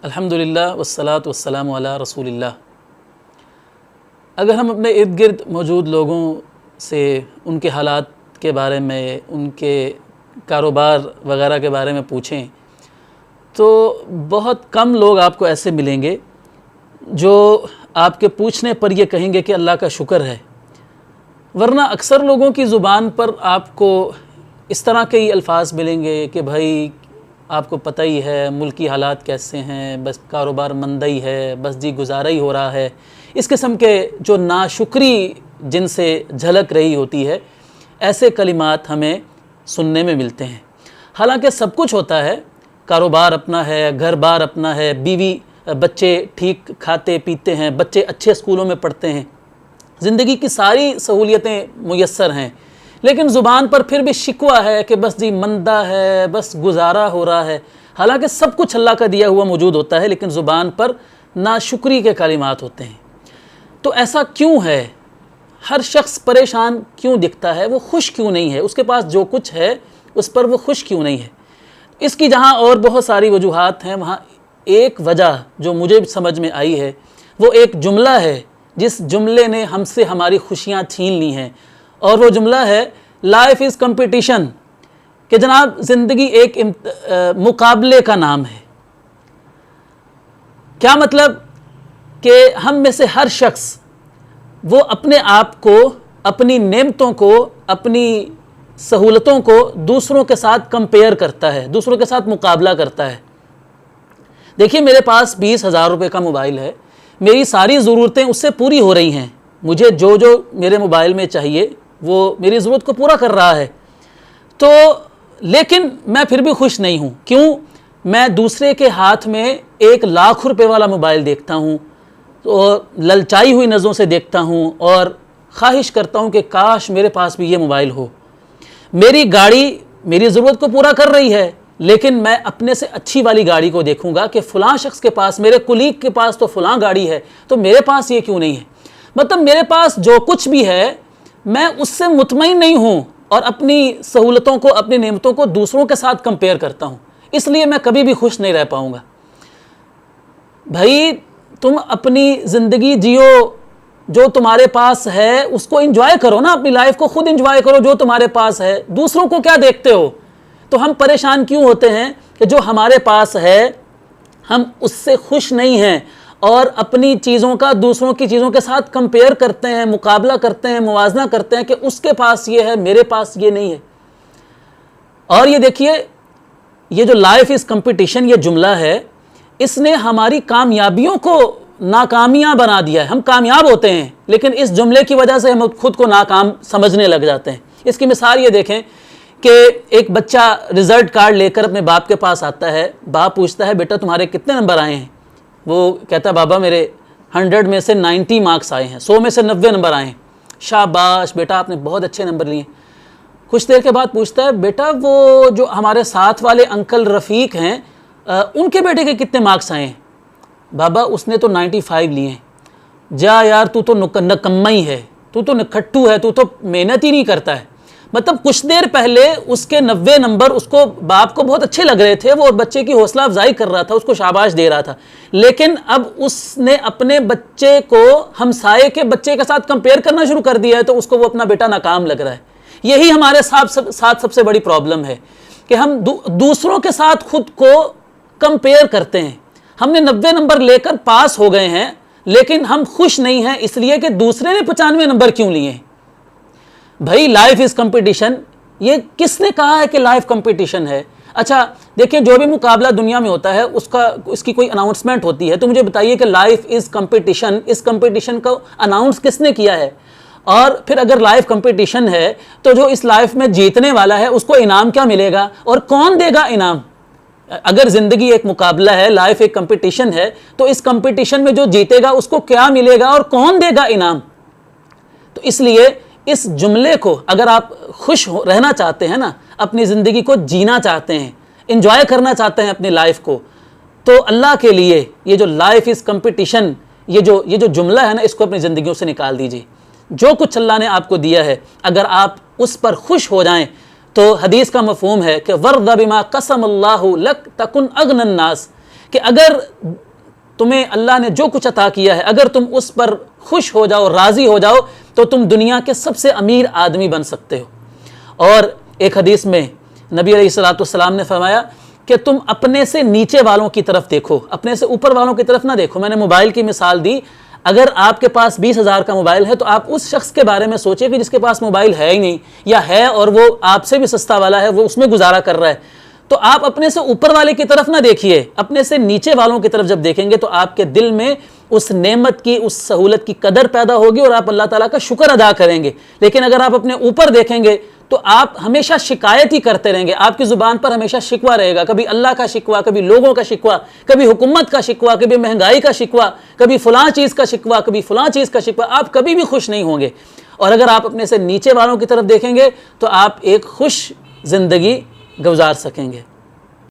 अल्हम्दुलिल्लाह वस्सलातु वस्सलामु अला रसूलिल्लाह। अगर हम अपने इर्द गिर्द मौजूद लोगों से उनके हालात के बारे में, उनके कारोबार वगैरह के बारे में पूछें तो बहुत कम लोग आपको ऐसे मिलेंगे जो आपके पूछने पर ये कहेंगे कि अल्लाह का शुक्र है, वरना अक्सर लोगों की ज़ुबान पर आपको इस तरह के ही अल्फाज मिलेंगे कि भाई आपको पता ही है मुल्क की हालात कैसे हैं, बस कारोबार मंदा ही है, बस जी गुजारा ही हो रहा है। इस किस्म के जो नाशुक्री जिनसे झलक रही होती है, ऐसे कलिमात हमें सुनने में मिलते हैं। हालांकि सब कुछ होता है, कारोबार अपना है, घर बार अपना है, बीवी बच्चे ठीक खाते पीते हैं, बच्चे अच्छे स्कूलों में पढ़ते हैं, ज़िंदगी की सारी सहूलियतें मुयस्सर हैं, लेकिन ज़ुबान पर फिर भी शिकवा है कि बस जी मंदा है, बस गुजारा हो रहा है। हालांकि सब कुछ अल्लाह का दिया हुआ मौजूद होता है, लेकिन ज़ुबान पर नाशुक्री के कलिमात होते हैं। तो ऐसा क्यों है? हर शख्स परेशान क्यों दिखता है? वो खुश क्यों नहीं है? उसके पास जो कुछ है उस पर वो खुश क्यों नहीं है? इसकी जहाँ और बहुत सारी वजूहात हैं, वहाँ एक वजह जो मुझे समझ में आई है वो एक जुमला है जिस जुमले ने हमसे हमारी खुशियाँ छीन ली हैं, और वो जुमला है लाइफ इज़ कंपटीशन। कि जनाब ज़िंदगी एक मुकाबले का नाम है। क्या मतलब कि हम में से हर शख्स वो अपने आप को, अपनी नेमतों को, अपनी सहूलतों को दूसरों के साथ कंपेयर करता है, दूसरों के साथ मुकाबला करता है। देखिए, मेरे पास 20,000 रुपये का मोबाइल है, मेरी सारी ज़रूरतें उससे पूरी हो रही हैं, मुझे जो जो मेरे मोबाइल में चाहिए वो मेरी ज़रूरत को पूरा कर रहा है। तो लेकिन मैं फिर भी खुश नहीं हूँ। क्यों? मैं दूसरे के हाथ में 1,00,000 रुपये वाला मोबाइल देखता हूँ तो ललचाई हुई नज़रों से देखता हूँ और ख्वाहिश करता हूँ कि काश मेरे पास भी ये मोबाइल हो। मेरी गाड़ी मेरी ज़रूरत को पूरा कर रही है, लेकिन मैं अपने से अच्छी वाली गाड़ी को देखूँगा कि फ़लाँ शख्स के पास, मेरे कुलीग के पास तो फ़लाँ गाड़ी है, तो मेरे पास ये क्यों नहीं है। मतलब मेरे पास जो कुछ भी है मैं उससे मुतमईन नहीं हूँ और अपनी सहूलतों को, अपनी नेमतों को दूसरों के साथ कंपेयर करता हूँ, इसलिए मैं कभी भी खुश नहीं रह पाऊँगा। भाई, तुम अपनी ज़िंदगी जियो, जो तुम्हारे पास है उसको एंजॉय करो ना, अपनी लाइफ को खुद एंजॉय करो जो तुम्हारे पास है। दूसरों को क्या देखते हो? तो हम परेशान क्यों होते हैं कि जो हमारे पास है हम उससे खुश नहीं हैं और अपनी चीज़ों का दूसरों की चीज़ों के साथ कंपेयर करते हैं, मुकाबला करते हैं, मुवाजना करते हैं कि उसके पास ये है, मेरे पास ये नहीं है। और ये देखिए, ये जो लाइफ इज़ कंपटीशन ये जुमला है, इसने हमारी कामयाबियों को नाकामियाँ बना दिया है। हम कामयाब होते हैं, लेकिन इस जुमले की वजह से हम खुद को नाकाम समझने लग जाते हैं। इसकी मिसाल ये देखें कि एक बच्चा रिज़ल्ट कार्ड लेकर अपने बाप के पास आता है। बाप पूछता है, बेटा तुम्हारे कितने नंबर आए हैं? वो कहता है, बाबा मेरे 100 में से 90 मार्क्स आए हैं, 100 में से 90 नंबर आए हैं। शाबाश बेटा, आपने बहुत अच्छे नंबर लिए। कुछ देर के बाद पूछता है, बेटा वो जो हमारे साथ वाले अंकल रफ़ीक हैं उनके बेटे के कितने मार्क्स आए हैं? बाबा उसने तो 95 लिए हैं। जा यार, तू तो नकम्मा ही है, तू तो नखट्टू है, तू तो मेहनत ही नहीं करता है। मतलब कुछ देर पहले उसके 90 नंबर उसको, बाप को बहुत अच्छे लग रहे थे, वो बच्चे की हौसला अफजाई कर रहा था, उसको शाबाश दे रहा था, लेकिन अब उसने अपने बच्चे को हमसाये के बच्चे के साथ कंपेयर करना शुरू कर दिया है, तो उसको वो अपना बेटा नाकाम लग रहा है। यही हमारे साथ सबसे बड़ी प्रॉब्लम है कि हम दूसरों के साथ खुद को कंपेयर करते हैं। हमने 90 नंबर लेकर पास हो गए हैं, लेकिन हम खुश नहीं हैं इसलिए कि दूसरे ने 95 नंबर क्यों लिए हैं। भाई, लाइफ इज़ कंपटीशन, ये किसने कहा है कि लाइफ कंपटीशन है? अच्छा देखिए, जो भी मुकाबला दुनिया में होता है उसकी कोई अनाउंसमेंट होती है, तो मुझे बताइए कि लाइफ इज़ कंपटीशन, इस कंपटीशन को अनाउंस किसने किया है? और फिर अगर लाइफ कंपटीशन है तो जो इस लाइफ में जीतने वाला है उसको इनाम क्या मिलेगा और कौन देगा इनाम? अगर ज़िंदगी एक मुकाबला है, लाइफ एक कंपटीशन है, तो इस कंपटीशन में जो जीतेगा उसको क्या मिलेगा और कौन देगा इनाम? तो इसलिए इस जुमले को, अगर आप खुश रहना चाहते हैं ना, अपनी ज़िंदगी को जीना चाहते हैं, एंजॉय करना चाहते हैं अपनी लाइफ को, तो अल्लाह के लिए ये जो लाइफ इज़ कंपटीशन, ये जो जुमला है ना, इसको अपनी ज़िंदगियों से निकाल दीजिए। जो कुछ अल्लाह ने आपको दिया है, अगर आप उस पर खुश हो जाएं, तो हदीस का मफ़हूम है कि वर्द बिमा कसम अल्लाहु लक तकुन अगनन नास, कि अगर तुम्हें अल्लाह ने जो कुछ अता किया है, अगर तुम उस पर खुश हो जाओ, राज़ी हो जाओ, तो तुम दुनिया के सबसे अमीर आदमी बन सकते हो। और एक हदीस में नबी अलैहिस्सलाम ने फरमाया कि तुम अपने से नीचे वालों की तरफ देखो, अपने से ऊपर वालों की तरफ ना देखो। मैंने मोबाइल की मिसाल दी, अगर आपके पास 20,000 का मोबाइल है तो आप उस शख्स के बारे में सोचिए कि जिसके पास मोबाइल है ही नहीं, या है और वो आपसे भी सस्ता वाला है, वो उसमें गुजारा कर रहा है। तो आप अपने से ऊपर वाले की तरफ ना देखिए, अपने से नीचे वालों की तरफ जब देखेंगे तो आपके दिल में उस नेमत की, उस सहूलत की कदर पैदा होगी और आप अल्लाह ताला का शुक्र अदा करेंगे। लेकिन अगर आप अपने ऊपर देखेंगे तो आप हमेशा शिकायत ही करते रहेंगे, आपकी ज़ुबान पर हमेशा शिकवा रहेगा, कभी अल्लाह का शिकवा, कभी लोगों का शिकवा, कभी हुकूमत का शिकवा, कभी महंगाई का शिकवा, कभी फलां चीज़ का शिकवा, कभी फलां चीज़ का शिकवा। आप कभी भी खुश नहीं होंगे। और अगर आप अपने से नीचे वालों की तरफ देखेंगे तो आप एक खुश ज़िंदगी गुजार सकेंगे।